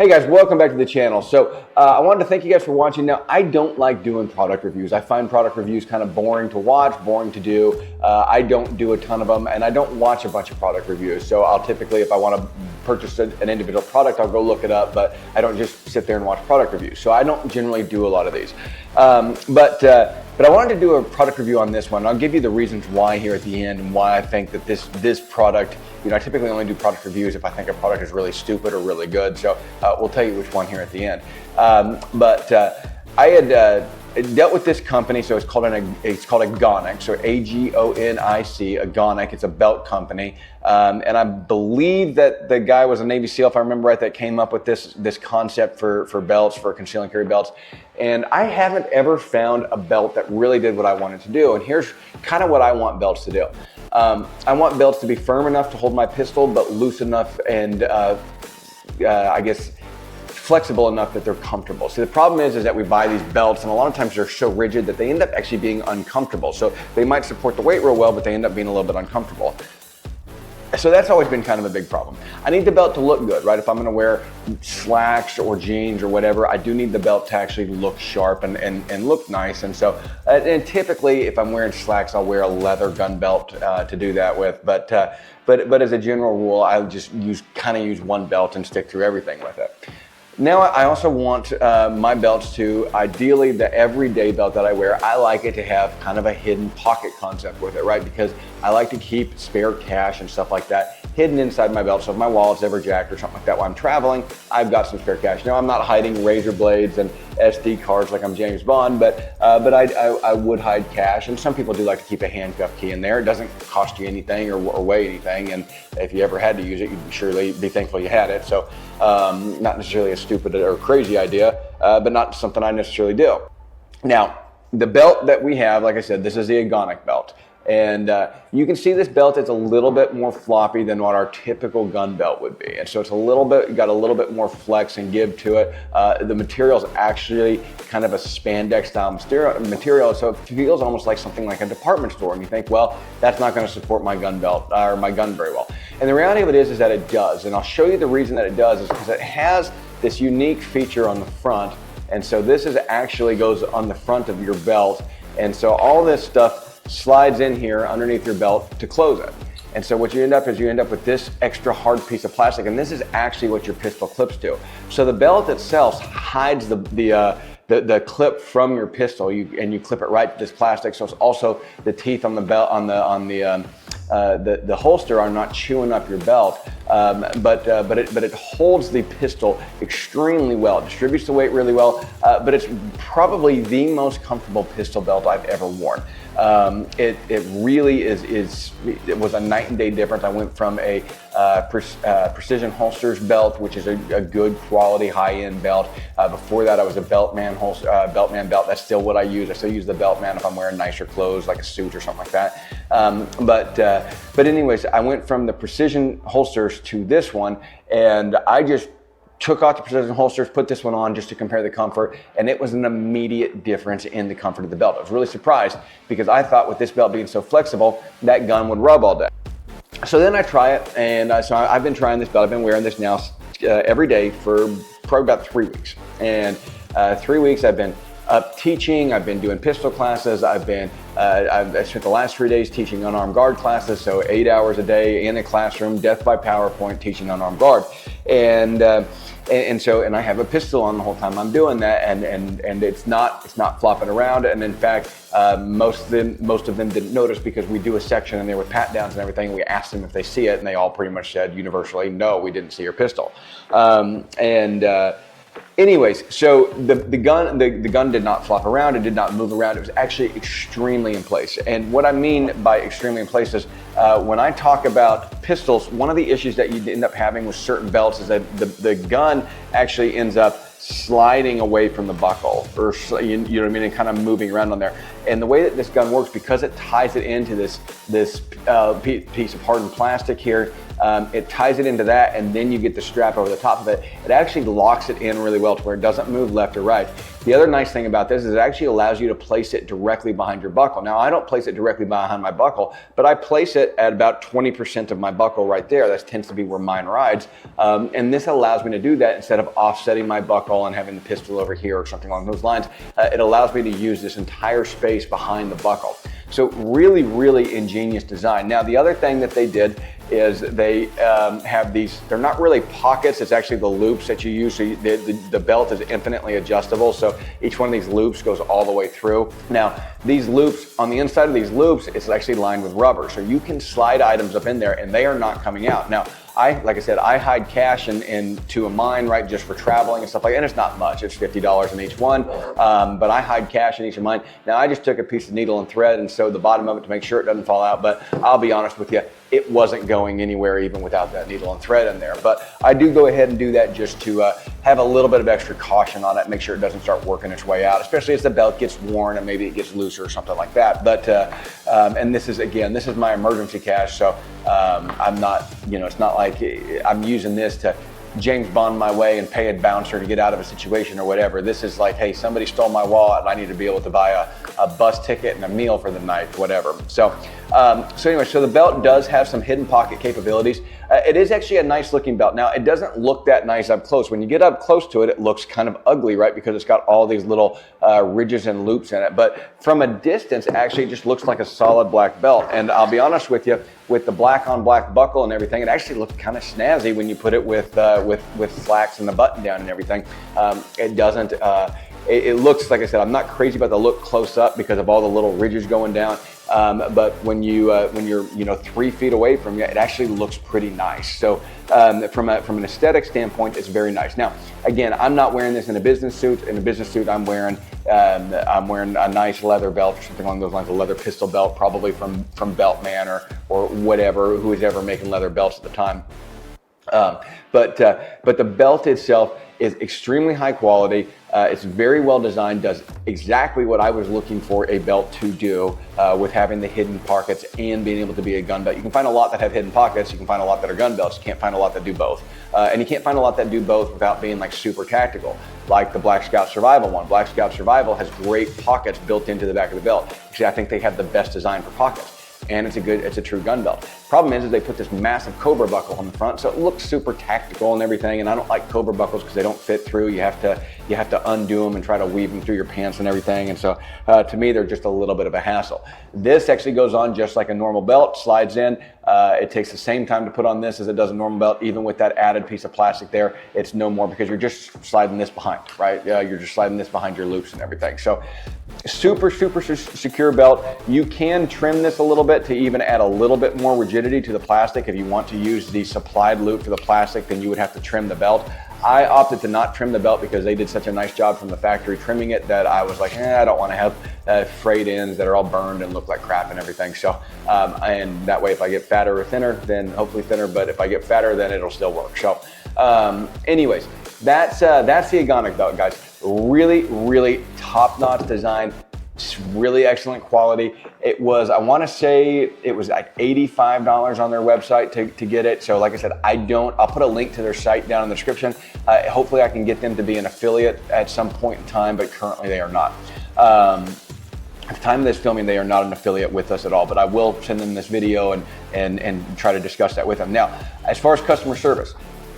Hey guys, welcome back to the channel. So I wanted to thank you guys for watching. Now, I don't like doing product reviews. I find product reviews kind of boring to watch, boring to do. I don't do a ton of them, and I don't watch a bunch of product reviews. So I'll typically, if I want to purchase an individual product, I'll go look it up, but I don't just sit there and watch product reviews. So I don't generally do a lot of these. But I wanted to do a product review on this one. I'll give you the reasons why here at the end and why I think that this product, I typically only do product reviews if I think a product is really stupid or really good. So we'll tell you which one here at the end. I had dealt with this company, so it's called Agonic, so A-G-O-N-I-C, Agonic. It's a belt company, and I believe that the guy was a Navy SEAL, if I remember right, that came up with this concept for belts, for conceal and carry belts. And I haven't ever found a belt that really did what I wanted to do. And here's kind of what I want belts to do. I want belts to be firm enough to hold my pistol, but loose enough and I guess flexible enough that they're comfortable. See, the problem is that we buy these belts, and a lot of times they're so rigid that they end up actually being uncomfortable. So they might support the weight real well, but they end up being a little bit uncomfortable. So that's always been kind of a big problem. I need the belt to look good, right? If I'm gonna wear slacks or jeans or whatever, I do need the belt to actually look sharp and look nice. And so, and typically if I'm wearing slacks, I'll wear a leather gun belt to do that with. But as a general rule, I'll just use one belt and stick through everything with it. Now, I also want my belts to, ideally the everyday belt that I wear, I like it to have kind of a hidden pocket concept with it, right? Because I like to keep spare cash and stuff like that hidden inside my belt. So if my wallet's ever jacked or something like that while I'm traveling, I've got some spare cash. Now, I'm not hiding razor blades and SD cards like I'm James Bond, but I would hide cash. And some people do like to keep a handcuff key in there. It doesn't cost you anything or weigh anything. And if you ever had to use it, you'd surely be thankful you had it. So not necessarily a stupid or crazy idea, but not something I necessarily do. Now, the belt that we have, like I said, this is the Agonic belt. And you can see this belt is a little bit more floppy than what our typical gun belt would be. And so it's got a little bit more flex and give to it. The material is actually kind of a spandex style material. So it feels almost like something like a department store. And you think, well, that's not going to support my gun belt or my gun very well. And the reality of it is that it does. And I'll show you the reason that it does is because it has this unique feature on the front. And so this actually goes on the front of your belt. And so all this stuff slides in here underneath your belt to close it. And so what you end up with this extra hard piece of plastic, and this is actually what your pistol clips to. So the belt itself hides the clip from your pistol, and you clip it right to this plastic. So it's also the teeth on the belt the holster are not chewing up your belt, but it holds the pistol extremely well. It distributes the weight really well, but it's probably the most comfortable pistol belt I've ever worn. It really is. It was a night and day difference. I went from a precision holsters belt, which is a good quality high-end belt. Before that, I was a Beltman belt. That's still what I use. I still use the Beltman if I'm wearing nicer clothes, like a suit or something like that. But anyways, I went from the precision holsters to this one, and I just took off the precision holsters, put this one on just to compare the comfort, and it was an immediate difference in the comfort of the belt. I was really surprised because I thought with this belt being so flexible, that gun would rub all day. So then I try it, and so I've been trying this belt. I've been wearing this now every day for probably about 3 weeks. And 3 weeks I've been up teaching, I've been doing pistol classes, I've spent the last 3 days teaching unarmed guard classes, so 8 hours a day in a classroom, death by PowerPoint, teaching unarmed guard. And I have a pistol on the whole time I'm doing that, and it's not flopping around. And in fact, most of them didn't notice because we do a section in there with pat downs and everything. We asked them if they see it, and they all pretty much said universally, no, we didn't see your pistol. Anyways, so the gun did not flop around. It did not move around. It was actually extremely in place. And what I mean by extremely in place is when I talk about pistols, one of the issues that you end up having with certain belts is that the gun actually ends up sliding away from the buckle, or you know what I mean, and kind of moving around on there. And the way that this gun works, because it ties it into this piece of hardened plastic here, it ties it into that, and then you get the strap over the top of it. It actually locks it in really well to where it doesn't move left or right. The other nice thing about this is it actually allows you to place it directly behind your buckle. Now, I don't place it directly behind my buckle, but I place it at about 20% of my buckle right there. That tends to be where mine rides. And this allows me to do that instead of offsetting my buckle and having the pistol over here or something along those lines. It allows me to use this entire space behind the buckle. So really, really ingenious design. Now, the other thing that they did is they have these, they're not really pockets, it's actually the loops that you use. So the belt is infinitely adjustable. So each one of these loops goes all the way through. Now, these loops, on the inside of these loops, it's actually lined with rubber. So you can slide items up in there and they are not coming out. Now, like I said, I hide cash into a mine, right, just for traveling and stuff like that. And it's not much, it's $50 in each one. But I hide cash in each of mine. Now, I just took a piece of needle and thread and sewed the bottom of it to make sure it doesn't fall out. But I'll be honest with you, it wasn't going anywhere even without that needle and thread in there. But I do go ahead and do that just to have a little bit of extra caution on it, make sure it doesn't start working its way out, especially as the belt gets worn and maybe it gets looser or something like that. But, and this is my emergency cash. So I'm not, it's not like I'm using this to James Bond my way and pay a bouncer to get out of a situation or whatever. This is like, hey, somebody stole my wallet and I need to be able to buy a bus ticket and a meal for the night, whatever. So anyway, so the belt does have some hidden pocket capabilities. It is actually a nice looking belt. Now, it doesn't look that nice up close. When you get up close to it, it looks kind of ugly, right? Because it's got all these little ridges and loops in it. But from a distance, actually, it just looks like a solid black belt. And I'll be honest with you, with the black on black buckle and everything, it actually looks kind of snazzy when you put it with slacks and the button down and everything. It doesn't. It looks, like I said, I'm not crazy about the look close up because of all the little ridges going down. But when you're 3 feet away from you, it actually looks pretty nice. So from an aesthetic standpoint, it's very nice. Now, again, I'm not wearing this in a business suit. In a business suit, I'm wearing a nice leather belt or something along those lines, a leather pistol belt, probably from Beltman or whatever, who was ever making leather belts at the time. But the belt itself is extremely high quality. It's very well designed, does exactly what I was looking for a belt to do with having the hidden pockets and being able to be a gun belt. You can find a lot that have hidden pockets. You can find a lot that are gun belts. You can't find a lot that do both. And you can't find a lot that do both without being like super tactical, like the Black Scout Survival one. Black Scout Survival has great pockets built into the back of the belt. Actually, I think they have the best design for pockets. And it's a true gun belt. Problem is they put this massive Cobra buckle on the front, so it looks super tactical and everything. And I don't like Cobra buckles because they don't fit through. You have to undo them and try to weave them through your pants and everything. And so to me, they're just a little bit of a hassle. This actually goes on just like a normal belt, slides in. It takes the same time to put on this as it does a normal belt. Even with that added piece of plastic there, it's no more because you're just sliding this behind, right? You're just sliding this behind your loops and everything. So super, super secure belt. You can trim this a little bit to even add a little bit more rigidity to the plastic. If you want to use the supplied loop for the plastic, then you would have to trim the belt. I opted to not trim the belt because they did such a nice job from the factory trimming it that I was like, I don't want to have frayed ends that are all burned and look like crap and everything. So, and that way, if I get fatter or thinner, then hopefully thinner, but if I get fatter, then it'll still work. So, anyways, that's the Agonic Belt, guys. Really, really top-notch design. Really excellent quality. It was, I want to say it was like $85 on their website to get it. So like I said, I'll put a link to their site down in the description. Hopefully I can get them to be an affiliate at some point in time, but currently they are not. At the time of this filming, they are not an affiliate with us at all, but I will send them this video and try to discuss that with them. Now, as far as customer service,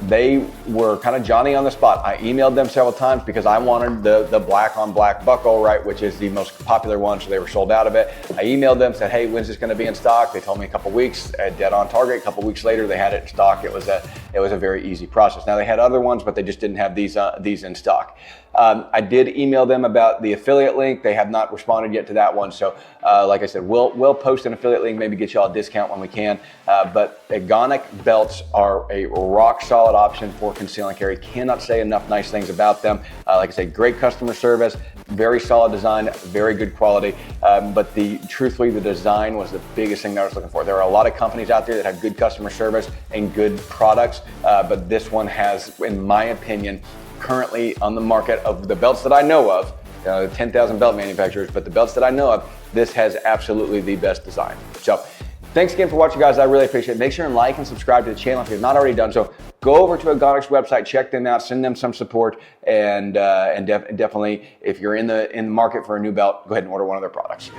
they were kind of Johnny on the spot. I emailed them several times because I wanted the black on black buckle, right, which is the most popular one, so they were sold out of it. I emailed them, said, hey, when's this going to be in stock? They told me a couple weeks, dead on target. A couple weeks later, they had it in stock. It was a very easy process. Now, they had other ones, but they just didn't have these in stock. I did email them about the affiliate link. They have not responded yet to that one. So like I said, we'll post an affiliate link, maybe get y'all a discount when we can. But Agonic belts are a rock solid option for conceal and carry. Cannot say enough nice things about them. Like I said, great customer service, very solid design, very good quality. But truthfully, the design was the biggest thing that I was looking for. There are a lot of companies out there that have good customer service and good products, but this one has, in my opinion, currently on the market of the belts that I know of, 10,000 belt manufacturers, but the belts that I know of, this has absolutely the best design. So thanks again for watching, guys. I really appreciate it. Make sure and like and subscribe to the channel if you've not already done so. Go over to Agonic's website, check them out, send them some support, and definitely, if you're in the market for a new belt, go ahead and order one of their products.